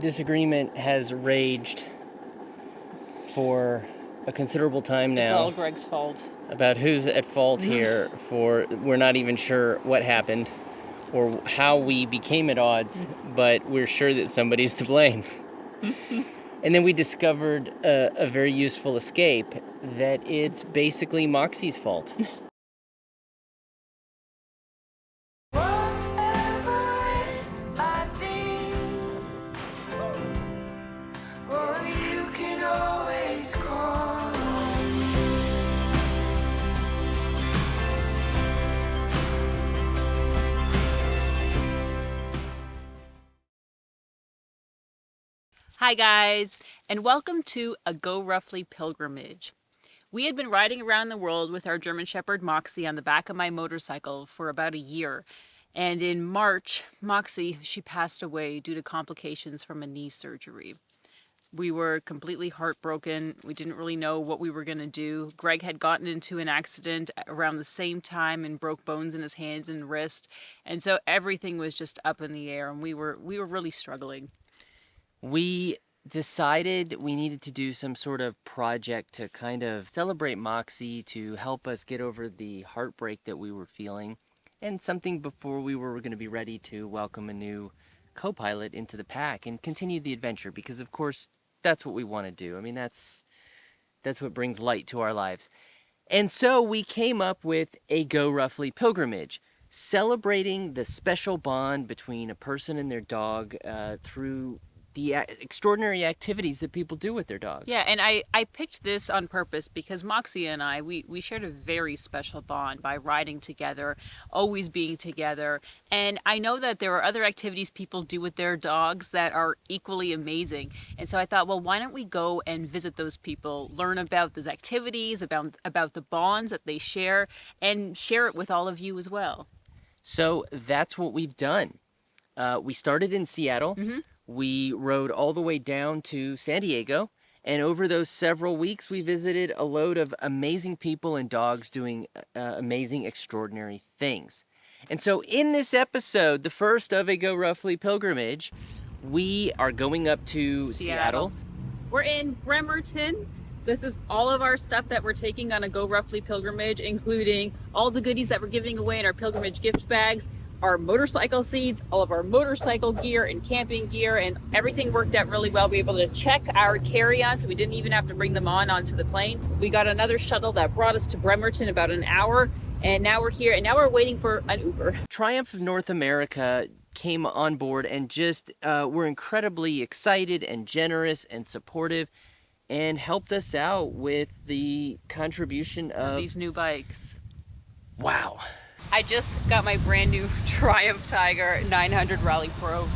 Disagreement has raged for a considerable time now. It's all Greg's fault. About who's at fault here for, we're not even sure what happened or how we became at odds, but we're sure that somebody's to blame. And then we discovered a very useful escape, that it's basically Moxie's fault. Hi guys, and welcome to a GoRUFFLY Pilgrimage. We had been riding around the world with our German Shepherd Moxie on the back of my motorcycle for about a year. And in March, Moxie, she passed away due to complications from a knee surgery. We were completely heartbroken. We didn't really know what we were going to do. Greg had gotten into an accident around the same time and broke bones in his hands and wrist. And so everything was just up in the air, and we were really struggling. We decided we needed to do some sort of project to kind of celebrate Moxie, to help us get over the heartbreak that we were feeling, and something before we were going to be ready to welcome a new co-pilot into the pack and continue the adventure, because of course that's what we want to do. I mean, that's what brings light to our lives. And so we came up with a GoRUFFLY Pilgrimage, celebrating the special bond between a person and their dog through the extraordinary activities that people do with their dogs. Yeah, and I picked this on purpose because Moxie and I, we shared a very special bond by riding together, always being together. And I know that there are other activities people do with their dogs that are equally amazing. And so I thought, well, why don't we go and visit those people, learn about those activities, about the bonds that they share, and share it with all of you as well. So that's what we've done. We started in Seattle. Mm-hmm. We rode all the way down to San Diego, and over those several weeks, we visited a load of amazing people and dogs doing amazing, extraordinary things. And so in this episode, the first of a GoRUFFLY Pilgrimage, we are going up to Seattle. We're in Bremerton. This is all of our stuff that we're taking on a GoRUFFLY Pilgrimage, including all the goodies that we're giving away in our pilgrimage gift bags, our motorcycle seats, all of our motorcycle gear and camping gear, and everything worked out really well. We were able to check our carry-on, so we didn't even have to bring them onto the plane. We got another shuttle that brought us to Bremerton about an hour, and now we're here, and now we're waiting for an Uber. Triumph of North America came on board and just were incredibly excited and generous and supportive, and helped us out with the contribution of these new bikes. Wow. I just got my brand new Triumph Tiger 900 Rally Pro.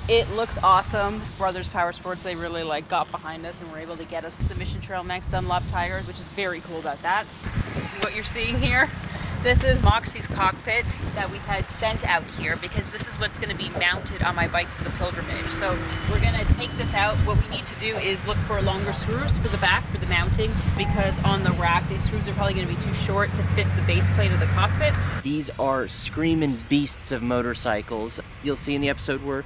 It looks awesome. Brothers Powersports, they really got behind us and were able to get us the Mission Trail Max Dunlop tires, which is very cool about that. What you're seeing here, this is Moxie's cockpit that we had sent out here because this is what's going to be mounted on my bike for the pilgrimage. So we're going to take this out. What we need to do is look for longer screws for the back for the mounting, because on the rack these screws are probably going to be too short to fit the base plate of the cockpit. These are screaming beasts of motorcycles. You'll see in the episode we're,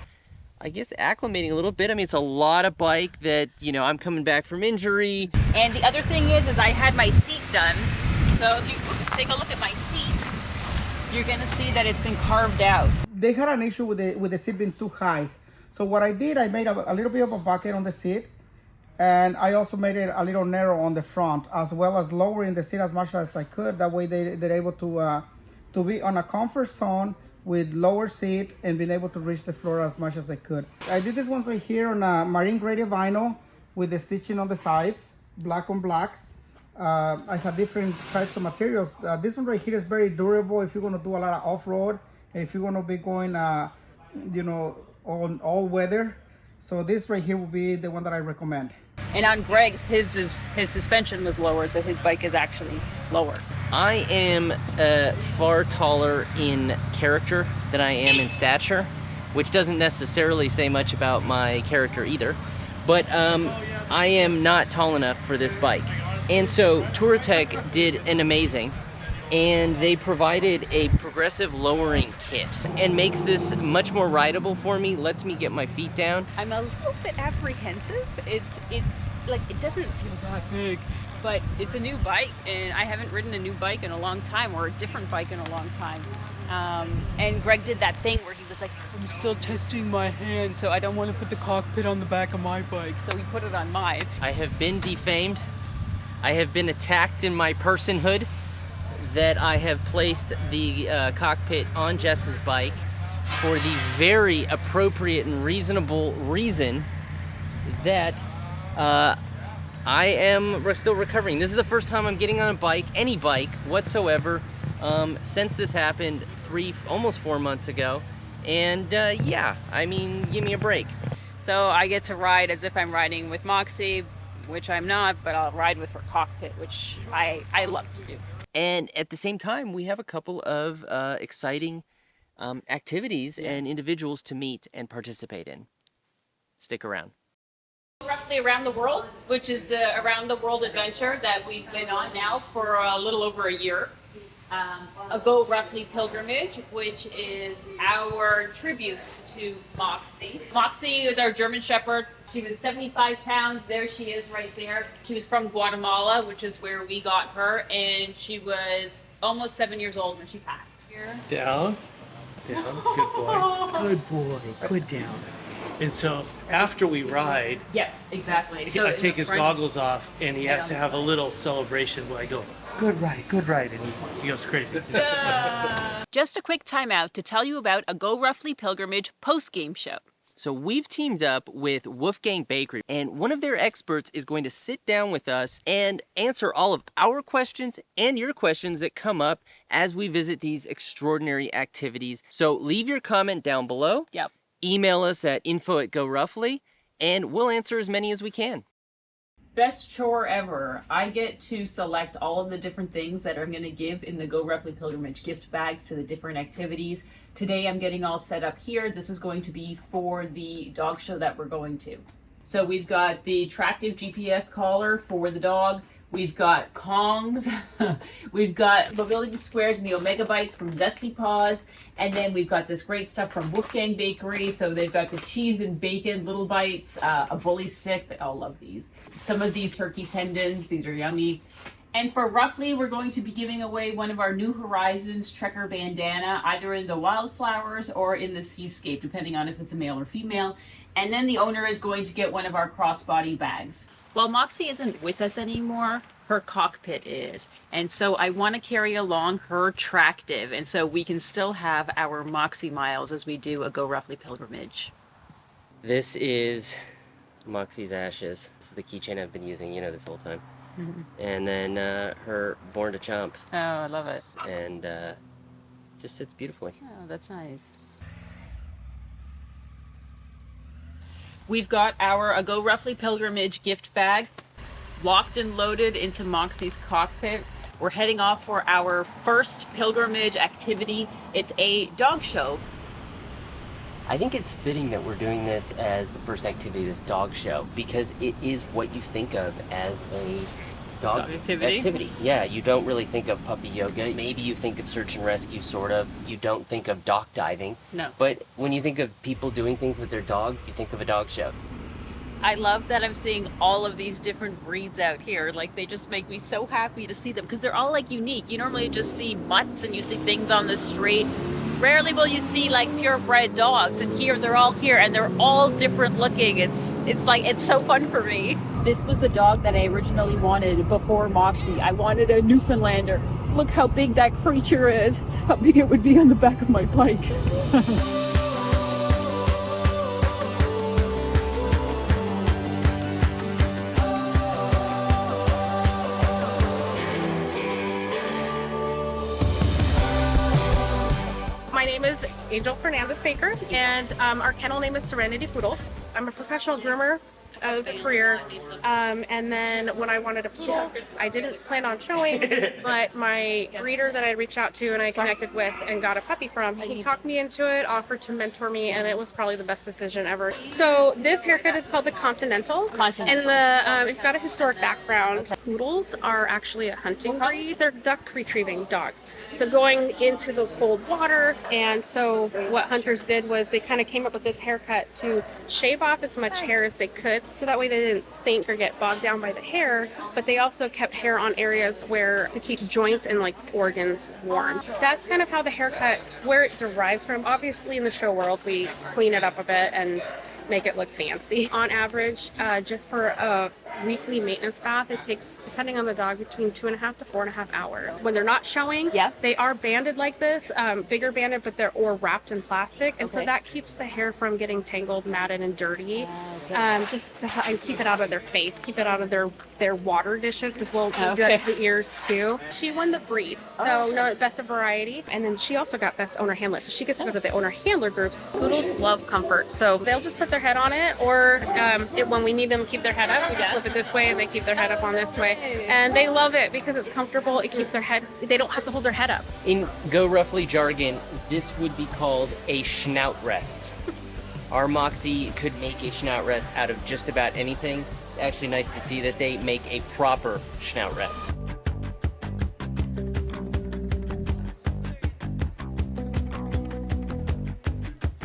I guess, acclimating a little bit. I mean, it's a lot of bike that, I'm coming back from injury. And the other thing is I had my seat done. So if you take a look at my seat, you're gonna see that it's been carved out. They had an issue with the seat being too high. So what I did, I made a little bit of a bucket on the seat, and I also made it a little narrow on the front, as well as lowering the seat as much as I could. That way they're able to be on a comfort zone with lower seat and being able to reach the floor as much as they could. I did this one right here on a marine graded vinyl with the stitching on the sides, black on black. I have different types of materials. This one right here is very durable if you're going to do a lot of off-road, if you're going to be going on all weather. So this right here will be the one that I recommend. And on Greg's, his suspension was lower, so his bike is actually lower. I am far taller in character than I am in stature, which doesn't necessarily say much about my character either. But I am not tall enough for this bike. And so Touratech did an amazing, and they provided a progressive lowering kit and makes this much more rideable for me, lets me get my feet down. I'm a little bit apprehensive. It doesn't feel that big, but it's a new bike, and I haven't ridden a new bike in a long time, or a different bike in a long time. And Greg did that thing where he was like, I'm still testing my hand, so I don't want to put the cockpit on the back of my bike, so he put it on mine. I have been defamed. I have been attacked in my personhood that I have placed the cockpit on Jess's bike for the very appropriate and reasonable reason that I am still recovering. This is the first time I'm getting on a bike, any bike whatsoever, since this happened almost 4 months ago. And yeah, I mean, give me a break. So I get to ride as if I'm riding with Moxie, which I'm not, but I'll ride with her cockpit, which I love to do. And at the same time, we have a couple of exciting activities and individuals to meet and participate in. Stick around. Roughly Around the World, which is the Around the World adventure that we've been on now for a little over a year. A GoRUFFLY Pilgrimage, which is our tribute to Moxie. Moxie is our German Shepherd. She was 75 pounds. There she is right there. She was from Guatemala, which is where we got her, and she was almost 7 years old when she passed. Down, good boy, good boy, good down. And so after we ride, Yeah, exactly. So I take his goggles off, and he has to have a little celebration where I go, good ride, and he goes crazy. Just a quick timeout to tell you about a GoRUFFLY Pilgrimage post-game show. So we've teamed up with Fernandez-Baker, and one of their experts is going to sit down with us and answer all of our questions and your questions that come up as we visit these extraordinary activities. So leave your comment down below. Yep. Email us at info@GoRUFFLY, and we'll answer as many as we can. Best chore ever. I get to select all of the different things that I'm going to give in the GoRUFFLY Pilgrimage gift bags to the different activities. Today I'm getting all set up here. This is going to be for the dog show that we're going to. So we've got the attractive GPS collar for the dog. We've got Kongs. We've got mobility squares and the Omega Bites from Zesty Paws. And then we've got this great stuff from Wolfgang Bakery. So they've got the cheese and bacon little bites, a bully stick. They all love these. Some of these turkey tendons. These are yummy. And for Ruffly, we're going to be giving away one of our New Horizons Trekker bandana, either in the wildflowers or in the seascape, depending on if it's a male or female. And then the owner is going to get one of our crossbody bags. Well, Moxie isn't with us anymore. Her cockpit is. And so I want to carry along her tractive. And so we can still have our Moxie miles as we do a GoRUFFLY Pilgrimage. This is Moxie's ashes. This is the keychain I've been using, this whole time. Mm-hmm. And then her Born to Chomp. Oh, I love it. And just sits beautifully. Oh, that's nice. We've got our A GoRUFFLY Pilgrimage gift bag locked and loaded into Moxie's cockpit. We're heading off for our first pilgrimage activity. It's a dog show. I think it's fitting that we're doing this as the first activity, this dog show, because it is what you think of as a dog activity. Yeah, you don't really think of puppy yoga. Maybe you think of search and rescue, sort of. You don't think of dock diving. No. But when you think of people doing things with their dogs, you think of a dog show. I love that I'm seeing all of these different breeds out here. Like, they just make me so happy to see them because they're all like unique. You normally just see mutts and you see things on the street. Rarely will you see like purebred dogs, and here they're all here and they're all different looking. It's so fun for me. This was the dog that I originally wanted before Moxie. I wanted a Newfoundlander. Look how big that creature is. How big it would be on the back of my bike. My name is Angel Fernandez-Baker, and our kennel name is Serenity Poodles. I'm a professional groomer as a career. And then when I wanted a poodle, I didn't plan on showing, but my breeder that I reached out to and I connected with and got a puppy from, he talked me into it, offered to mentor me, and it was probably the best decision ever. So this haircut is called the Continental. And it's got a historic background. Poodles are actually a hunting breed. They're duck retrieving dogs. So going into the cold water, and so what hunters did was they kind of came up with this haircut to shave off as much hair as they could, so that way they didn't sink or get bogged down by the hair, but they also kept hair on areas where to keep joints and like organs warm. That's kind of how the haircut, where it derives from. Obviously in the show world we clean it up a bit and make it look fancy. On average, just for a weekly maintenance bath, it takes, depending on the dog, between 2.5 to 4.5 hours. When they're not showing, they are banded like this, bigger banded, but they're or wrapped in plastic, and so that keeps the hair from getting tangled, matted, and dirty. Just to and keep it out of their face, keep it out of their water dishes, because we'll do that to the ears too. She won the breed, so no, best of variety, and then she also got best owner handler, so she gets to go to the owner handler groups. Poodles love comfort, so they'll just put their head on it, or when we need them to keep their head up, we just flip it this way and they keep their head up on this way, and they love it because it's comfortable. It keeps their head, they don't have to hold their head up. In Go Ruffly jargon, this would be called a schnout rest. Our Moxie could make a schnout rest out of just about anything. Actually nice to see that they make a proper schnout rest.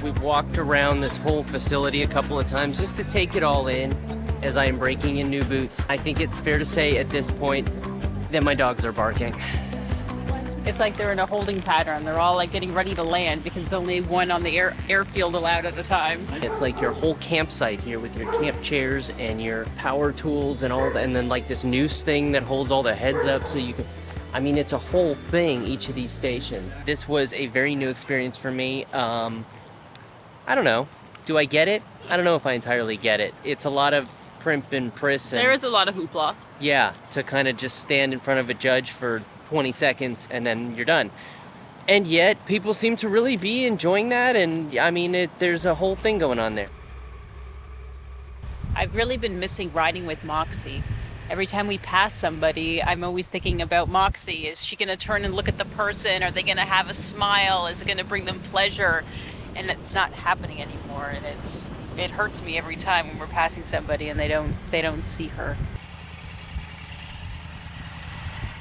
We've walked around this whole facility a couple of times just to take it all in as I am breaking in new boots. I think it's fair to say at this point that my dogs are barking. It's like they're in a holding pattern. They're all like getting ready to land because there's only one on the airfield allowed at a time. It's like your whole campsite here with your camp chairs and your power tools and all that, and then like this noose thing that holds all the heads up so you can, I mean, it's a whole thing, each of these stations. This was a very new experience for me. I don't know. Do I get it? I don't know if I entirely get it. It's a lot of primp and priss. And, There is a lot of hoopla. yeah, to kind of just stand in front of a judge for 20 seconds and then you're done. And yet, people seem to really be enjoying that, and I mean, there's a whole thing going on there. I've really been missing riding with Moxie. Every time we pass somebody, I'm always thinking about Moxie. Is she going to turn and look at the person? Are they going to have a smile? Is it going to bring them pleasure? And it's not happening anymore, and it hurts me every time when we're passing somebody and they don't see her.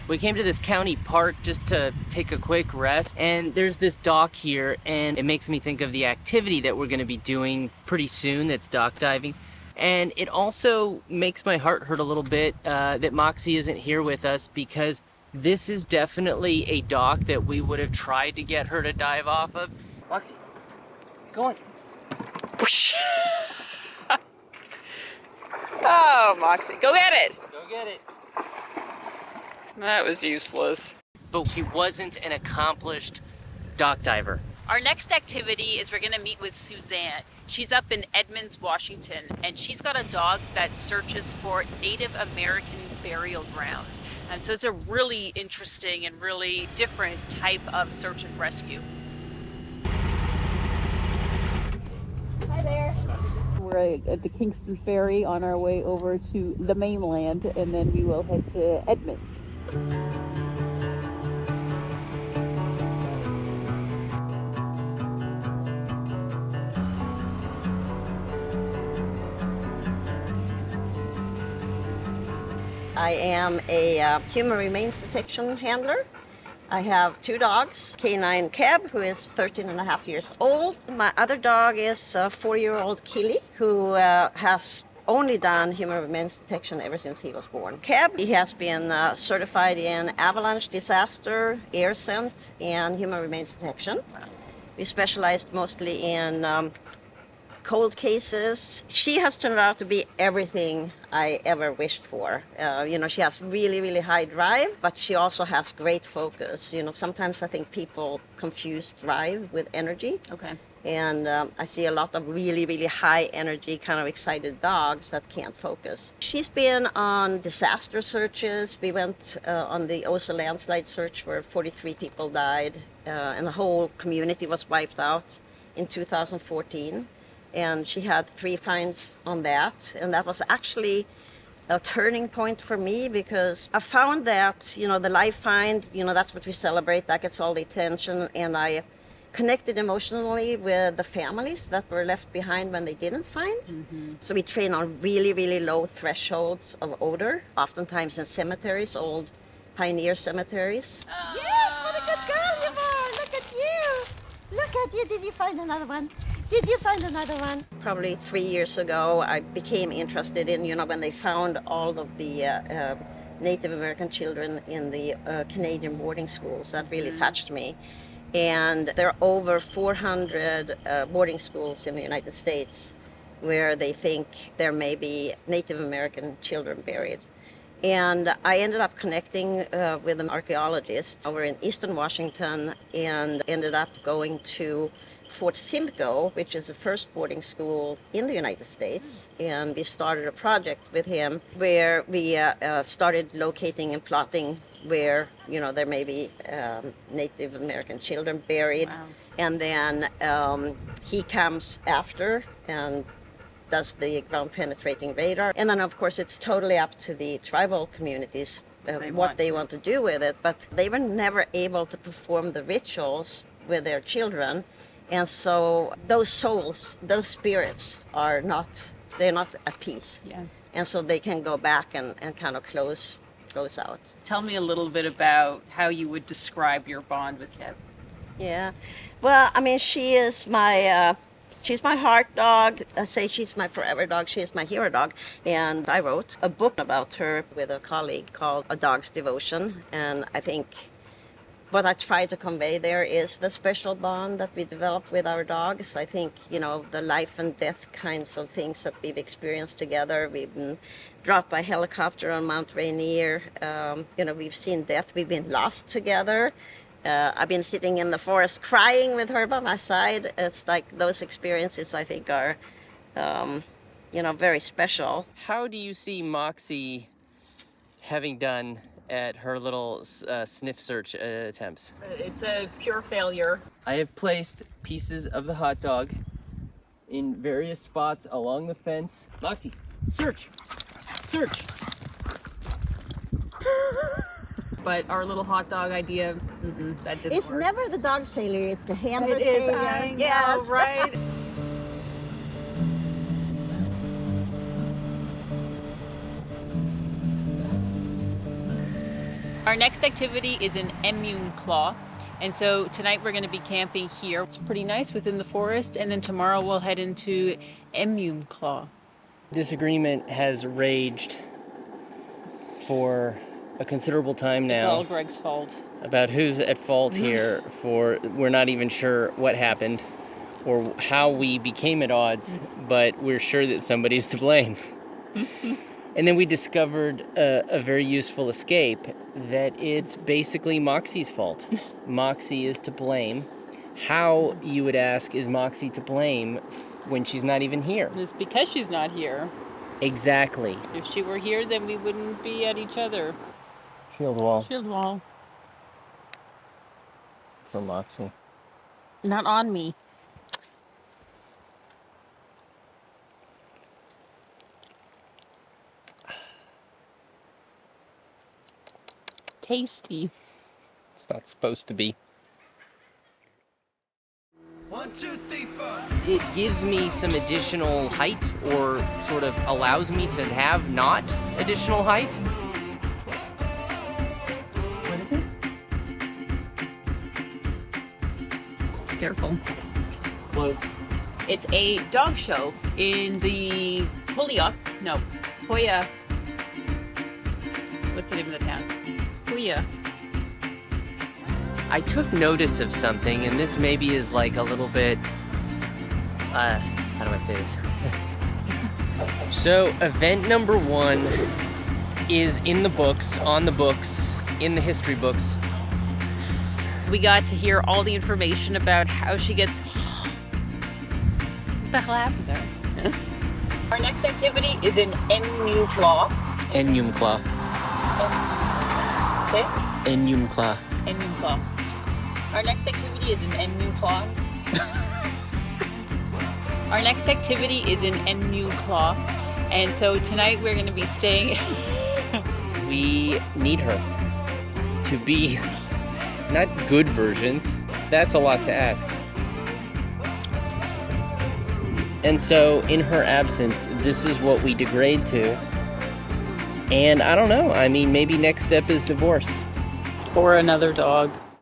We came to this county park just to take a quick rest, and there's this dock here, and it makes me think of the activity that we're going to be doing pretty soon that's dock diving. And it also makes my heart hurt a little bit that Moxie isn't here with us, because this is definitely a dock that we would have tried to get her to dive off of. Moxie, go on. Oh, Moxie, go get it! Go get it. That was useless. But she wasn't an accomplished dock diver. Our next activity is we're gonna meet with Suzanne. She's up in Edmonds, Washington, and she's got a dog that searches for Native American burial grounds. And so it's a really interesting and really different type of search and rescue. Hi there. We're at the Kingston Ferry on our way over to the mainland, and then we will head to Edmonds. I am a human remains detection handler. I have 2 dogs, Canine Cab, who is 13 and a half years old. My other dog is a 4-year-old Killy, who has only done human remains detection ever since he was born. Cab, he has been certified in avalanche disaster, air scent, and human remains detection. We specialized mostly in cold cases. She has turned out to be everything I ever wished for. She has really, really high drive, but she also has great focus. Sometimes I think people confuse drive with energy. Okay. And I see a lot of really, really high energy, kind of excited dogs that can't focus. She's been on disaster searches. We went on the Osa landslide search where 43 people died and the whole community was wiped out in 2014. and she had 3 finds on that. And that was actually a turning point for me, because I found that, you know, the life find, you know, that's what we celebrate, that gets all the attention, and I connected emotionally with the families that were left behind when they didn't find. So we train on really, really low thresholds of odor, oftentimes in cemeteries, old pioneer cemeteries. Yes, what a good girl you are! Look at you! Look at you! Did you find another one? Did you find another one? Probably 3 years ago, I became interested in, you know, when they found all of the Native American children in the Canadian boarding schools. That really touched me. And there are over 400 boarding schools in the United States where they think there may be Native American children buried. And I ended up connecting with an archaeologist over in Eastern Washington, and ended up going to Fort Simcoe, which is the first boarding school in the United States. And we started a project with him where we started locating and plotting where, you know, there may be Native American children buried. Wow. And then he comes after and does the ground penetrating radar. And then of course it's totally up to the tribal communities what they want to do with it. But they were never able to perform the rituals with their children. And so those souls, those spirits are not, they're not at peace. Yeah. And so they can go back and kind of close out. Tell me a little bit about how you would describe your bond with Keb. Yeah. Well, I mean, she's my heart dog. I say she's my forever dog. She is my hero dog. And I wrote a book about her with a colleague called A Dog's Devotion. And I think what I try to convey there is the special bond that we develop with our dogs. I think, you know, the life and death kinds of things that we've experienced together. We've been dropped by helicopter on Mount Rainier. You know, we've seen death. We've been lost together. I've been sitting in the forest crying with her by my side. It's like those experiences, I think, are, you know, very special. How do you see Moxie having done at her little sniff search attempts? It's a pure failure. I have placed pieces of the hot dog in various spots along the fence. Moxie, search! Search! But our little hot dog idea, that didn't It's work. never the dog's failure, it's the handler's It is, failure. I know, Yes. right? Our next activity is an Immune Claw. And so tonight we're going to be camping here. It's pretty nice within the forest. And then tomorrow we'll head into Immune Claw. Disagreement has raged for a considerable time It's all now Greg's fault. about who's at fault here for, we're not even sure what happened or how we became at odds, but we're sure that somebody's to blame. And then we discovered a very useful escape, that it's basically Moxie's fault. Moxie is to blame. How, you would ask, is Moxie to blame when she's not even here? It's because she's not here. Exactly. If she were here, then we wouldn't be at each other. Shield wall Shield wall. for Moxie. Not on me. Tasty. It's not supposed to be. 1, 2, 3, 4. It gives me some additional height, or sort of allows me to have not additional height. What is it? Careful. Cloak. It's a dog show in the Hoya. What's the name of the town? Hoya. I took notice of something, and this maybe is like a little bit, how do I say this? So, event number 1 is in the books, on the books, in the history books. We got to hear all the information about how she gets. What the hell happened there? Our next activity is an Enumclaw. Enumclaw. Say it? Enumclaw. Enumclaw. Our next activity is an Enumclaw. Our next activity is in Emu Claw, and so tonight we're going to be staying. We need her to be not good versions. That's a lot to ask. And so in her absence, this is what we degrade to. And I don't know, I mean, maybe next step is divorce. Or another dog.